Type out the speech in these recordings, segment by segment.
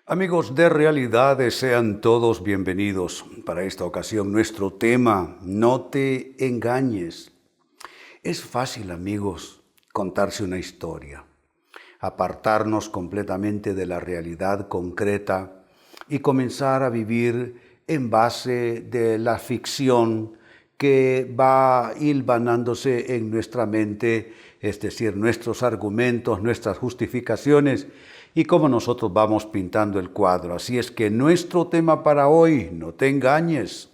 Amigos de Realidades, sean todos bienvenidos. Para esta ocasión nuestro tema, no te engañes. Es fácil, amigos, contarse una historia, apartarnos completamente de la realidad concreta y comenzar a vivir en base de la ficción que va hilvanándose en nuestra mente, es decir, nuestros argumentos, nuestras justificaciones y cómo nosotros vamos pintando el cuadro. Así es que nuestro tema para hoy, no te engañes.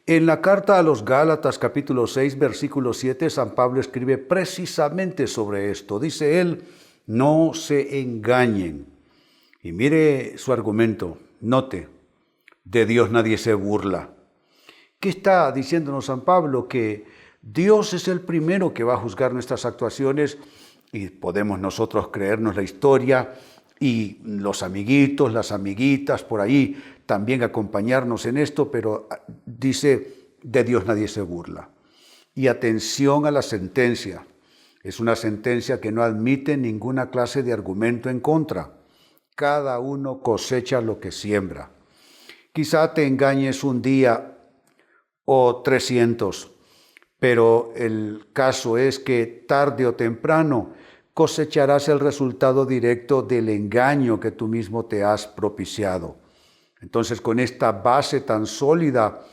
En la carta a los Gálatas capítulo 6 versículo 7, San Pablo escribe precisamente sobre esto. Dice él, no se engañen. Y mire su argumento, note, de Dios nadie se burla. ¿Qué está diciéndonos San Pablo? Que Dios es el primero que va a juzgar nuestras actuaciones y podemos nosotros creernos la historia y los amiguitos, las amiguitas por ahí también acompañarnos en esto, pero dice, de Dios nadie se burla. Y atención a la sentencia. Es una sentencia que no admite ninguna clase de argumento en contra. Cada uno cosecha lo que siembra. Quizá te engañes un día o 300, pero el caso es que tarde o temprano cosecharás el resultado directo del engaño que tú mismo te has propiciado. Entonces, con esta base tan sólida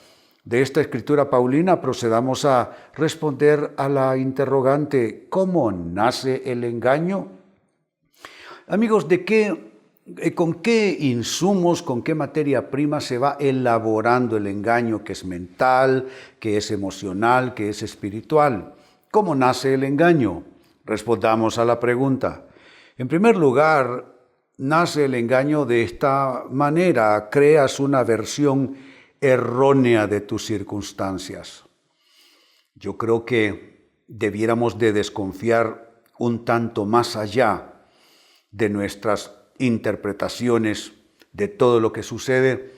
de esta escritura paulina, procedamos a responder a la interrogante, ¿cómo nace el engaño? Amigos, ¿con qué insumos, con qué materia prima se va elaborando el engaño que es mental, que es emocional, que es espiritual? ¿Cómo nace el engaño? Respondamos a la pregunta. En primer lugar, nace el engaño de esta manera. Creas una versión errónea de tus circunstancias. Yo creo que debiéramos de desconfiar un tanto más allá de nuestras interpretaciones de todo lo que sucede,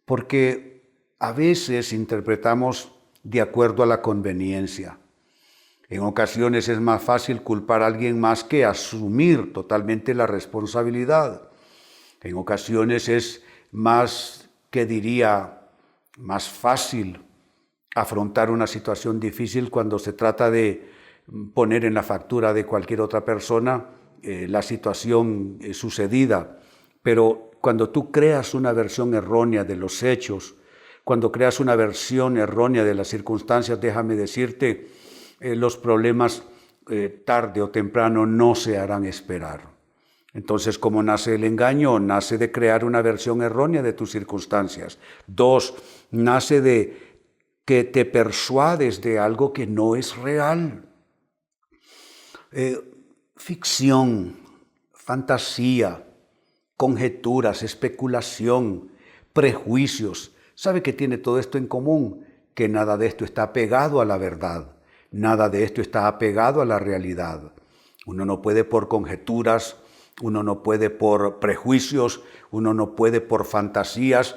porque a veces interpretamos de acuerdo a la conveniencia. En ocasiones es más fácil culpar a alguien más que asumir totalmente la responsabilidad. En ocasiones es más fácil afrontar una situación difícil cuando se trata de poner en la factura de cualquier otra persona la situación sucedida. Pero cuando tú creas una versión errónea de los hechos, cuando creas una versión errónea de las circunstancias, déjame decirte, los problemas tarde o temprano no se harán esperar. Entonces, ¿cómo nace el engaño? Nace de crear una versión errónea de tus circunstancias. 2, nace de que te persuades de algo que no es real. Ficción, fantasía, conjeturas, especulación, prejuicios. ¿Sabe qué tiene todo esto en común? Que nada de esto está apegado a la verdad. Nada de esto está apegado a la realidad. Uno no puede por conjeturas, uno no puede por prejuicios, uno no puede por fantasías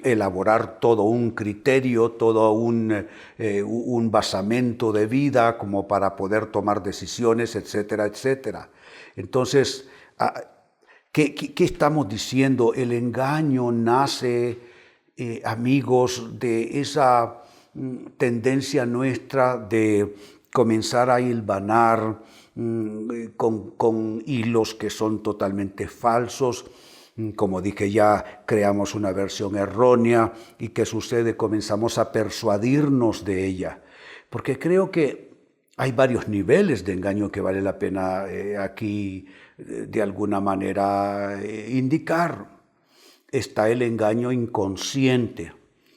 elaborar todo un criterio, todo un basamento de vida como para poder tomar decisiones, etcétera, etcétera. Entonces, ¿qué estamos diciendo? El engaño nace, amigos, de esa tendencia nuestra de comenzar a hilvanar con hilos que son totalmente falsos. Como dije ya, creamos una versión errónea y ¿qué sucede? Comenzamos a persuadirnos de ella. Porque creo que hay varios niveles de engaño que vale la pena aquí de alguna manera indicar. Está el engaño inconsciente.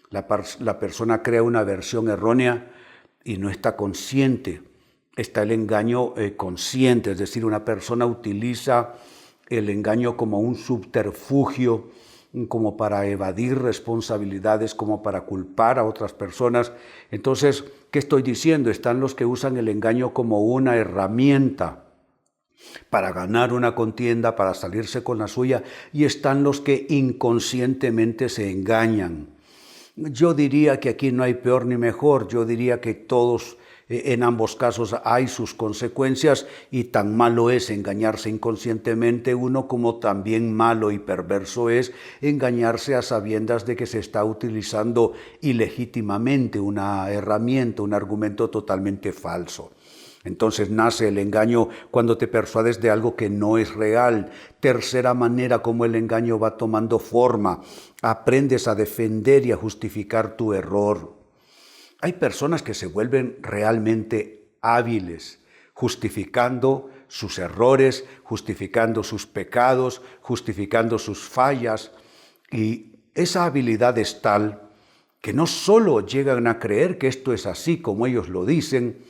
La persona crea una versión errónea y no está consciente. Está el engaño consciente, es decir, una persona utiliza el engaño como un subterfugio, como para evadir responsabilidades, como para culpar a otras personas. Entonces, ¿qué estoy diciendo? Están los que usan el engaño como una herramienta para ganar una contienda, para salirse con la suya, y están los que inconscientemente se engañan. Yo diría que aquí no hay peor ni mejor, yo diría que todos En ambos casos hay sus consecuencias y tan malo es engañarse inconscientemente uno como también malo y perverso es engañarse a sabiendas de que se está utilizando ilegítimamente una herramienta, un argumento totalmente falso. Entonces nace el engaño cuando te persuades de algo que no es real. Tercera manera como el engaño va tomando forma. Aprendes a defender y a justificar tu error. Hay personas que se vuelven realmente hábiles, justificando sus errores, justificando sus pecados, justificando sus fallas. Y esa habilidad es tal que no solo llegan a creer que esto es así como ellos lo dicen,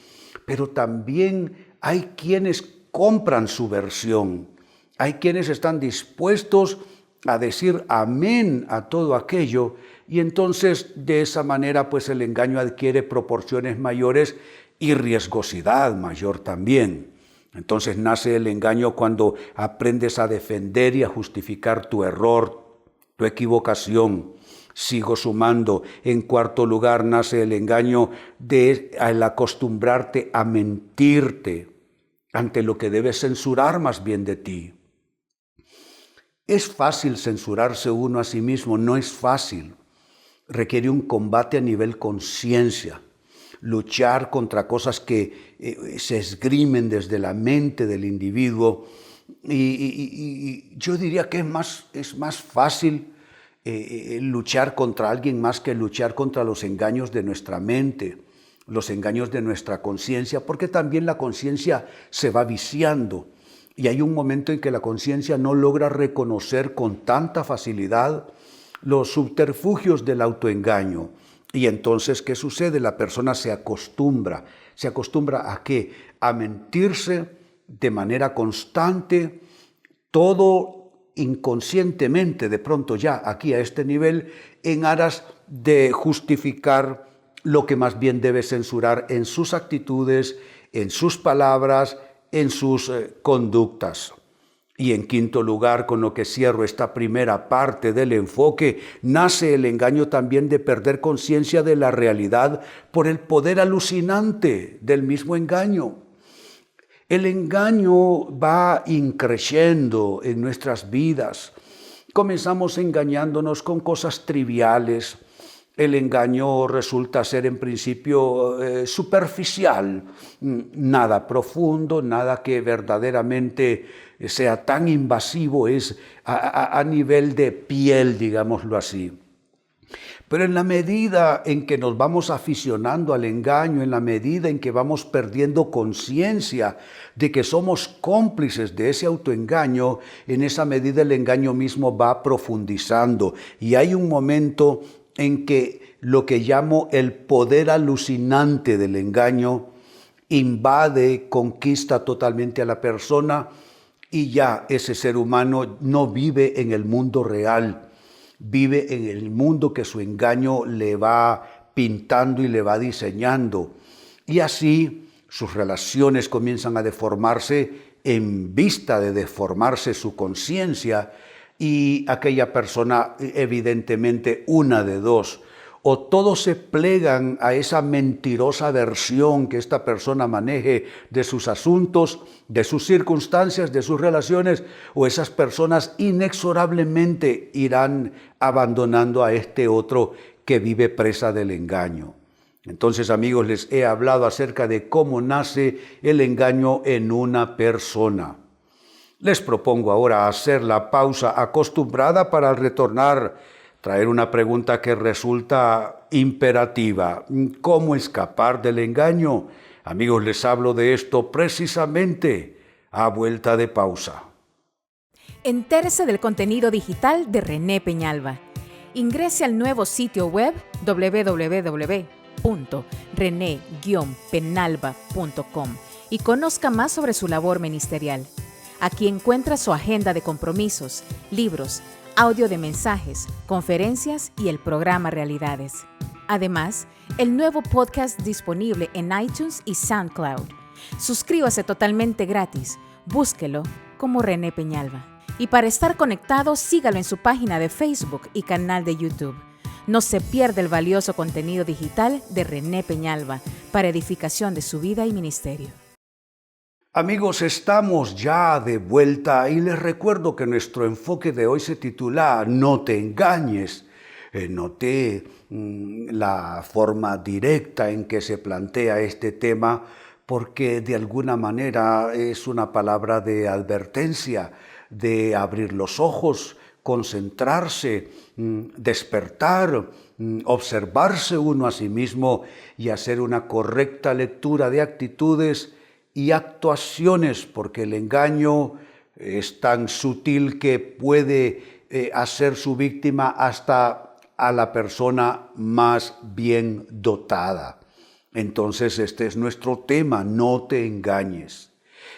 pero también hay quienes compran su versión. Hay quienes están dispuestos a decir amén a todo aquello y entonces de esa manera pues el engaño adquiere proporciones mayores y riesgosidad mayor también. Entonces nace el engaño cuando aprendes a defender y a justificar tu error, tu equivocación. Sigo sumando. En cuarto lugar nace el engaño al acostumbrarte a mentirte ante lo que debes censurar más bien de ti. Es fácil censurarse uno a sí mismo, no es fácil. Requiere un combate a nivel conciencia, luchar contra cosas que se esgrimen desde la mente del individuo. Y yo diría que es más fácil luchar contra alguien más que luchar contra los engaños de nuestra mente, los engaños de nuestra conciencia, porque también la conciencia se va viciando y hay un momento en que la conciencia no logra reconocer con tanta facilidad los subterfugios del autoengaño. Y entonces, ¿qué sucede? La persona se acostumbra. ¿Se acostumbra a qué? A mentirse de manera constante, todo inconscientemente, de pronto ya aquí a este nivel, en aras de justificar lo que más bien debe censurar en sus actitudes, en sus palabras, en sus conductas. Y en quinto lugar, con lo que cierro esta primera parte del enfoque, nace el engaño también de perder conciencia de la realidad por el poder alucinante del mismo engaño. El engaño va increciendo en nuestras vidas. Comenzamos engañándonos con cosas triviales. El engaño resulta ser en principio superficial, nada profundo, nada que verdaderamente sea tan invasivo, es a nivel de piel, digámoslo así. Pero en la medida en que nos vamos aficionando al engaño, en la medida en que vamos perdiendo conciencia de que somos cómplices de ese autoengaño, en esa medida el engaño mismo va profundizando. Y hay un momento en que lo que llamo el poder alucinante del engaño invade, conquista totalmente a la persona y ya ese ser humano no vive en el mundo real. Vive en el mundo que su engaño le va pintando y le va diseñando. Y así sus relaciones comienzan a deformarse en vista de deformarse su conciencia y aquella persona evidentemente una de dos. O todos se plegan a esa mentirosa versión que esta persona maneje de sus asuntos, de sus circunstancias, de sus relaciones, o esas personas inexorablemente irán abandonando a este otro que vive presa del engaño. Entonces, amigos, les he hablado acerca de cómo nace el engaño en una persona. Les propongo ahora hacer la pausa acostumbrada para al retornar traer una pregunta que resulta imperativa. ¿Cómo escapar del engaño? Amigos, les hablo de esto precisamente a vuelta de pausa. Entérese del contenido digital de René Peñalba. Ingrese al nuevo sitio web www.rene-penalba.com y conozca más sobre su labor ministerial. Aquí encuentra su agenda de compromisos, libros, audio de mensajes, conferencias y el programa Realidades. Además, el nuevo podcast disponible en iTunes y SoundCloud. Suscríbase totalmente gratis. Búsquelo como René Peñalba. Y para estar conectado, sígalo en su página de Facebook y canal de YouTube. No se pierda el valioso contenido digital de René Peñalba para edificación de su vida y ministerio. Amigos, estamos ya de vuelta y les recuerdo que nuestro enfoque de hoy se titula No te engañes. Noté la forma directa en que se plantea este tema porque de alguna manera es una palabra de advertencia, de abrir los ojos, concentrarse, despertar, observarse uno a sí mismo y hacer una correcta lectura de actitudes y actuaciones, porque el engaño es tan sutil que puede hacer su víctima hasta a la persona más bien dotada. Entonces este es nuestro tema, no te engañes.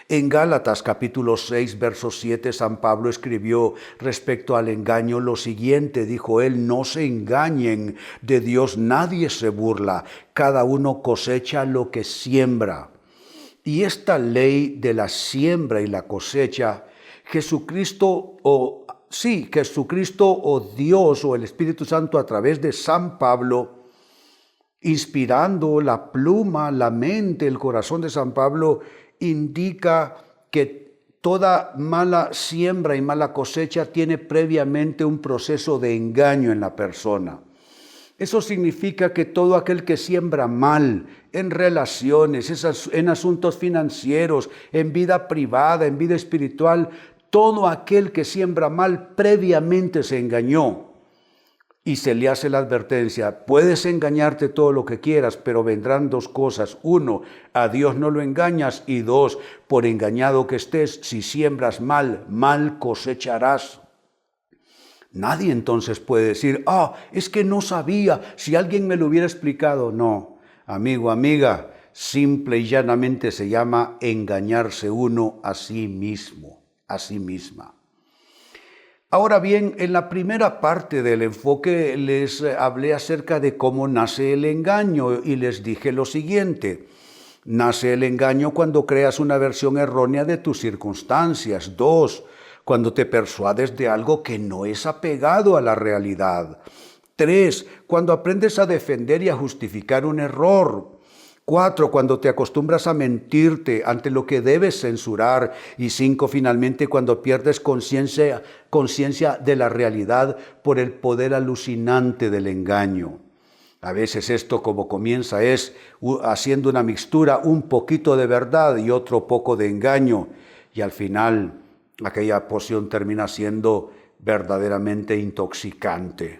En Gálatas capítulo 6, verso 7, San Pablo escribió respecto al engaño lo siguiente, dijo él, no se engañen, de Dios nadie se burla, cada uno cosecha lo que siembra. Y esta ley de la siembra y la cosecha, Jesucristo o Dios o el Espíritu Santo a través de San Pablo, inspirando la pluma, la mente, el corazón de San Pablo, indica que toda mala siembra y mala cosecha tiene previamente un proceso de engaño en la persona. Eso significa que todo aquel que siembra mal en relaciones, en asuntos financieros, en vida privada, en vida espiritual, todo aquel que siembra mal previamente se engañó. Y se le hace la advertencia, puedes engañarte todo lo que quieras, pero vendrán dos cosas. Uno, a Dios no lo engañas. Y dos, por engañado que estés, si siembras mal, mal cosecharás. Nadie entonces puede decir, es que no sabía, si alguien me lo hubiera explicado. No, amigo, amiga, simple y llanamente se llama engañarse uno a sí mismo, a sí misma. Ahora bien, en la primera parte del enfoque les hablé acerca de cómo nace el engaño y les dije lo siguiente. Nace el engaño cuando creas una versión errónea de tus circunstancias. 2, cuando te persuades de algo que no es apegado a la realidad. 3, cuando aprendes a defender y a justificar un error. 4, cuando te acostumbras a mentirte ante lo que debes censurar. Y 5, finalmente, cuando pierdes conciencia de la realidad por el poder alucinante del engaño. A veces esto como comienza es haciendo una mixtura, un poquito de verdad y otro poco de engaño. Y al final aquella poción termina siendo verdaderamente intoxicante.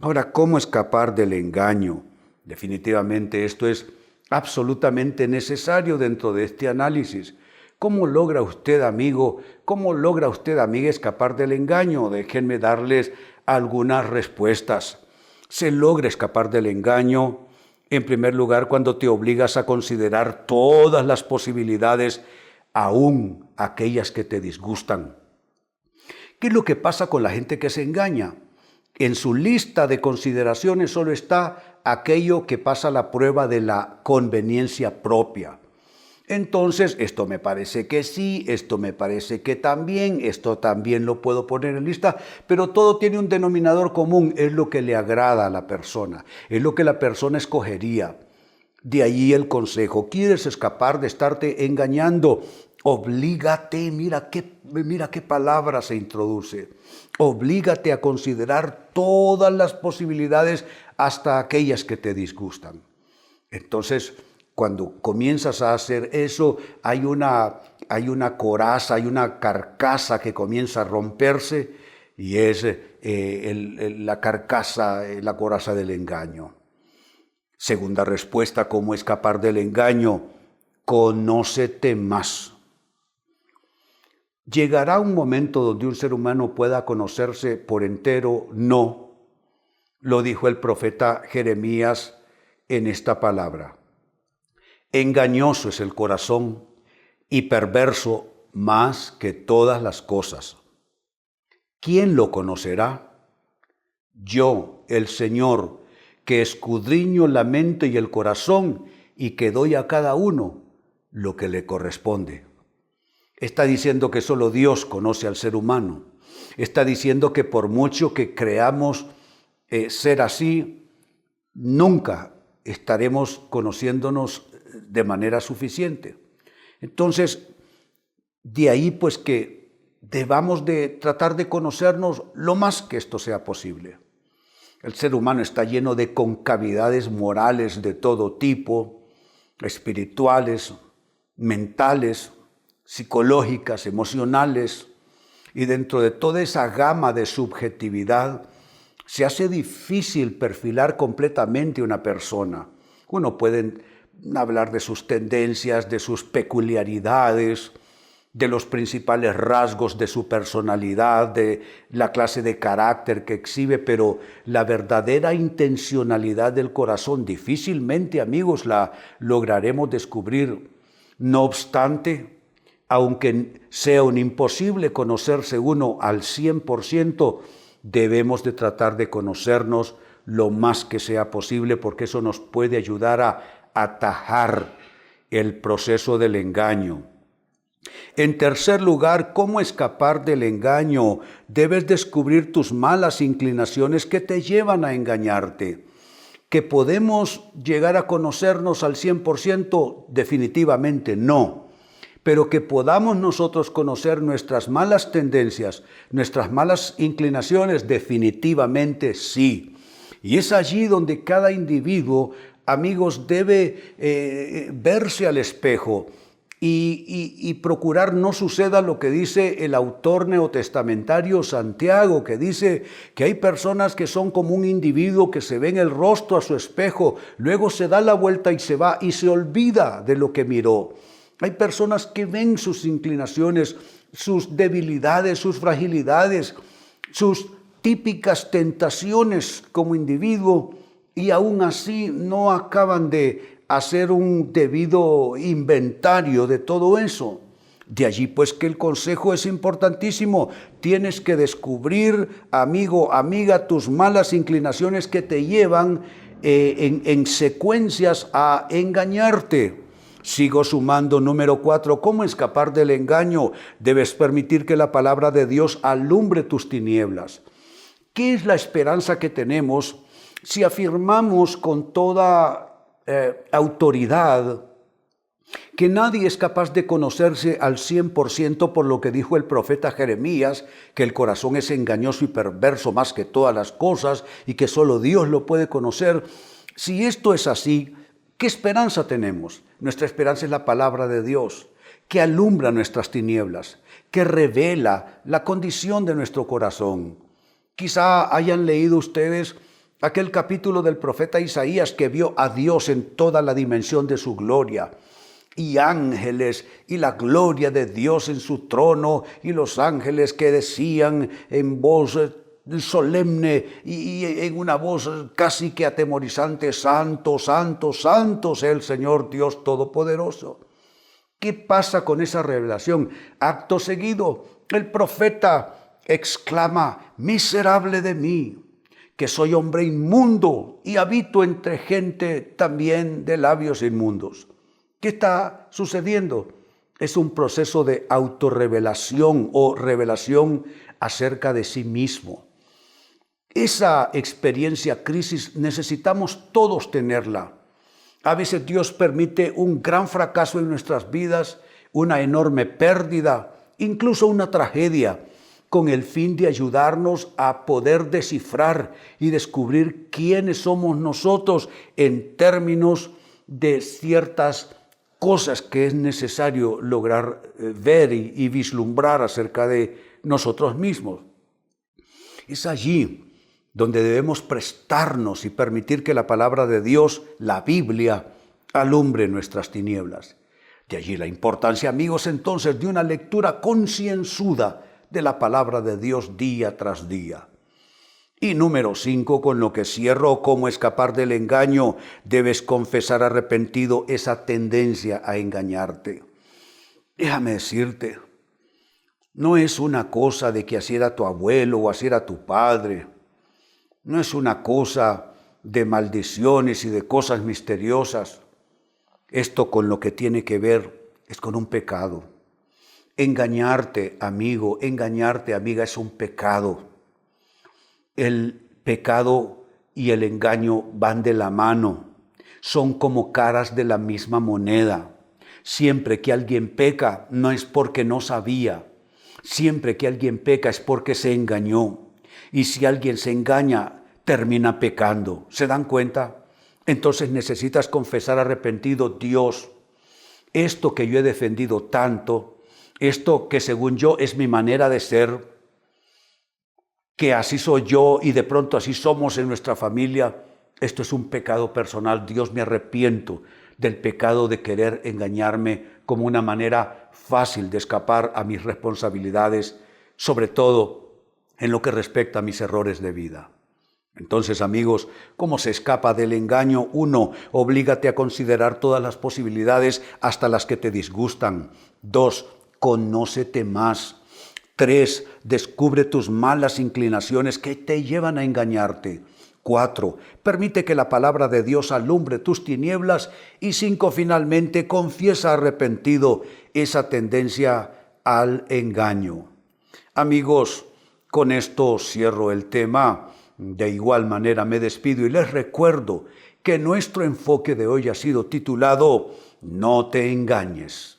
Ahora, ¿cómo escapar del engaño? Definitivamente esto es absolutamente necesario dentro de este análisis. ¿Cómo logra usted, amigo, cómo logra usted, amiga, escapar del engaño? Déjenme darles algunas respuestas. Se logra escapar del engaño, en primer lugar, cuando te obligas a considerar todas las posibilidades, aún aquellas que te disgustan. ¿Qué es lo que pasa con la gente que se engaña? En su lista de consideraciones solo está aquello que pasa la prueba de la conveniencia propia. Entonces, esto me parece que sí, esto me parece que también, esto también lo puedo poner en lista, pero todo tiene un denominador común, es lo que le agrada a la persona, es lo que la persona escogería. De ahí el consejo, ¿quieres escapar de estarte engañando? Oblígate, mira qué palabra se introduce. Oblígate a considerar todas las posibilidades hasta aquellas que te disgustan. Entonces, cuando comienzas a hacer eso, hay una coraza, hay una carcasa que comienza a romperse y es la carcasa, la coraza del engaño. Segunda respuesta, ¿cómo escapar del engaño? Conócete más. ¿Llegará un momento donde un ser humano pueda conocerse por entero? No. Lo dijo el profeta Jeremías en esta palabra. Engañoso es el corazón y perverso más que todas las cosas. ¿Quién lo conocerá? Yo, el Señor, que escudriño la mente y el corazón y que doy a cada uno lo que le corresponde. Está diciendo que solo Dios conoce al ser humano. Está diciendo que por mucho que creamos ser así, nunca estaremos conociéndonos de manera suficiente. Entonces, de ahí pues que debamos de tratar de conocernos lo más que esto sea posible. El ser humano está lleno de concavidades morales de todo tipo, espirituales, mentales, psicológicas, emocionales, y dentro de toda esa gama de subjetividad se hace difícil perfilar completamente una persona. Uno puede hablar de sus tendencias, de sus peculiaridades, de los principales rasgos de su personalidad, de la clase de carácter que exhibe, pero la verdadera intencionalidad del corazón difícilmente, amigos, la lograremos descubrir. No obstante, aunque sea un imposible conocerse uno al 100%, debemos de tratar de conocernos lo más que sea posible, porque eso nos puede ayudar a atajar el proceso del engaño. En tercer lugar, ¿cómo escapar del engaño? Debes descubrir tus malas inclinaciones que te llevan a engañarte. ¿Que podemos llegar a conocernos al 100%? Definitivamente no. Pero que podamos nosotros conocer nuestras malas tendencias, nuestras malas inclinaciones, definitivamente sí. Y es allí donde cada individuo, amigos, debe verse al espejo y procurar no suceda lo que dice el autor neotestamentario Santiago, que dice que hay personas que son como un individuo que se ve en el rostro a su espejo, luego se da la vuelta y se va y se olvida de lo que miró. Hay personas que ven sus inclinaciones, sus debilidades, sus fragilidades, sus típicas tentaciones como individuo, y aún así no acaban de hacer un debido inventario de todo eso. De allí pues que el consejo es importantísimo. Tienes que descubrir, amigo, amiga, tus malas inclinaciones que te llevan en secuencias a engañarte. Sigo sumando, número 4, ¿cómo escapar del engaño? Debes permitir que la palabra de Dios alumbre tus tinieblas. ¿Qué es la esperanza que tenemos si afirmamos con toda autoridad que nadie es capaz de conocerse al 100% por lo que dijo el profeta Jeremías, que el corazón es engañoso y perverso más que todas las cosas y que solo Dios lo puede conocer? Si esto es así, ¿qué esperanza tenemos? Nuestra esperanza es la palabra de Dios, que alumbra nuestras tinieblas, que revela la condición de nuestro corazón. Quizá hayan leído ustedes aquel capítulo del profeta Isaías que vio a Dios en toda la dimensión de su gloria, y ángeles, y la gloria de Dios en su trono, y los ángeles que decían en voz solemne y en una voz casi que atemorizante: Santo, Santo, Santo sea el Señor Dios Todopoderoso. ¿Qué pasa con esa revelación? Acto seguido, el profeta exclama: miserable de mí, que soy hombre inmundo y habito entre gente también de labios inmundos. ¿Qué está sucediendo? Es un proceso de autorrevelación o revelación acerca de sí mismo. Esa experiencia crisis necesitamos todos tenerla. A veces Dios permite un gran fracaso en nuestras vidas, una enorme pérdida, incluso una tragedia, con el fin de ayudarnos a poder descifrar y descubrir quiénes somos nosotros en términos de ciertas cosas que es necesario lograr ver y vislumbrar acerca de nosotros mismos. Es allí donde debemos prestarnos y permitir que la palabra de Dios, la Biblia, alumbre nuestras tinieblas. De allí la importancia, amigos, entonces, de una lectura concienzuda de la palabra de Dios día tras día. Y número 5, con lo que cierro: cómo escapar del engaño. Debes confesar arrepentido esa tendencia a engañarte. Déjame decirte, no es una cosa de que así era tu abuelo o así era tu padre. No es una cosa de maldiciones y de cosas misteriosas. Esto con lo que tiene que ver es con un pecado. Engañarte, amigo, engañarte, amiga, es un pecado. El Pecado y el engaño van de la mano, son como caras de la misma moneda. Siempre que alguien peca, no es porque no sabía. Siempre que alguien peca es porque se engañó. Y si alguien se engaña, termina pecando. ¿Se dan cuenta? Entonces necesitas confesar arrepentido: Dios, esto que yo he defendido tanto, esto que según yo es mi manera de ser, que así soy yo y de pronto así somos en nuestra familia, esto es un pecado personal. Dios, me arrepiento del pecado de querer engañarme como una manera fácil de escapar a mis responsabilidades, sobre todo en lo que respecta a mis errores de vida. Entonces, amigos, ¿cómo se escapa del engaño? 1. Oblígate a considerar todas las posibilidades, hasta las que te disgustan. 2. Conócete más. 3. Descubre tus malas inclinaciones que te llevan a engañarte. 4. Permite que la palabra de Dios alumbre tus tinieblas. Y 5. Finalmente, confiesa arrepentido esa tendencia al engaño. Amigos, con esto cierro el tema. De igual manera me despido y les recuerdo que nuestro enfoque de hoy ha sido titulado: No te engañes.